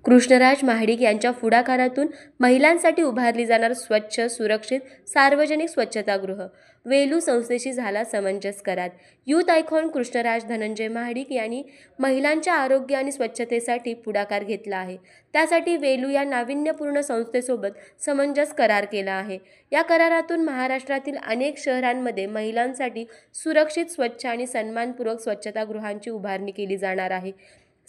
कृष्णराज महाडिक यांच्या पुढाकारातून महिलांसाठी उभारली जाणार स्वच्छ, सुरक्षित सार्वजनिक स्वच्छतागृह. वेलू संस्थेशी झाला समंजस करार. यूथ आयकॉन कृष्णराज धनंजय महाडिक यांनी महिलांच्या आरोग्य आणि स्वच्छतेसाठी पुढाकार घेतला आहे. त्यासाठी वेलू या नाविन्यपूर्ण संस्थेसोबत समंजस करार केला आहे. या करारातून महाराष्ट्रातील अनेक शहरांमध्ये महिलांसाठी सुरक्षित, स्वच्छ आणि सन्मानपूर्वक स्वच्छतागृहांची उभारणी केली जाणार आहे.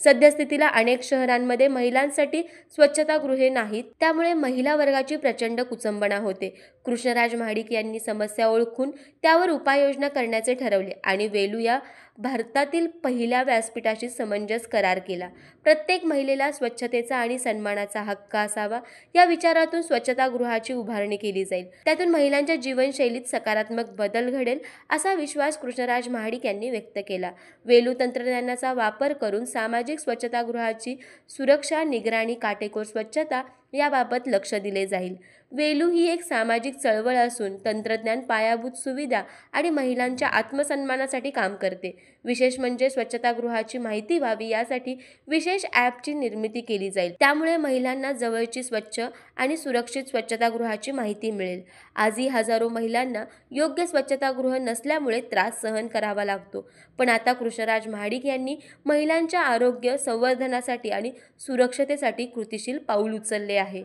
सद्यस्थितीला अनेक शहरांमध्ये महिलांसाठी स्वच्छतागृहे नाहीत, त्यामुळे महिला वर्गाची प्रचंड कुचंबणा होते. कृष्णराज महाडिक यांनी समस्या ओळखून त्यावर उपाययोजना करण्याचे ठरवले आणि वेलू या भारतातील पहिल्या व्यासपीठाशी समंजस करार केला. प्रत्येक महिलेला स्वच्छतेचा आणि सन्मानाचा हक्क असावा या विचारातून स्वच्छतागृहाची उभारणी केली जाईल. त्यातून महिलांच्या जीवनशैलीत सकारात्मक बदल घडेल असा विश्वास कृष्णराज महाडिक यांनी व्यक्त केला. वेलू तंत्रज्ञानाचा वापर करून सामाजिक स्वच्छतागृहाची सुरक्षा, निगराणी, काटेकोर स्वच्छता याबाबत लक्ष दिले जाईल. वेलू ही एक सामाजिक चळवळ असून तंत्रज्ञान, पायाभूत सुविधा आणि महिलांच्या आत्मसन्मानासाठी काम करते. विशेष म्हणजे स्वच्छतागृहाची माहिती व्हावी यासाठी विशेष ॲपची निर्मिती केली जाईल. त्यामुळे महिलांना जवळची स्वच्छ आणि सुरक्षित स्वच्छतागृहाची माहिती मिळेल. आजही हजारो महिलांना योग्य स्वच्छतागृह नसल्यामुळे त्रास सहन करावा लागतो. पण आता कृष्णराज महाडिक यांनी महिलांच्या आरोग्य संवर्धनासाठी आणि सुरक्षतेसाठी कृतिशील पाऊल उचलले आहे.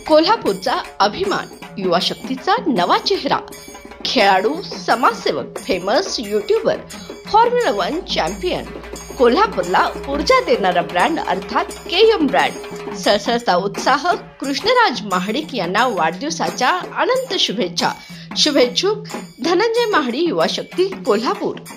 कोल्हापूरचा अभिमान, युवा शक्तीचा नवा चेहरा, खेळाडू, समाजसेवक, फेमस यूट्यूबर, फॉर्म्युला 1 चॅम्पियन, कोल्हापूरला ऊर्जा देणारा ब्रँड अर्थात KM ब्रँड. सळसळता उत्साह. कृष्णराज महाडिक यांना वाढदिवसाच्या अनंत शुभेच्छा. शुभेच्छुक धनंजय महाडिक, युवा शक्ती, कोल्हापूर.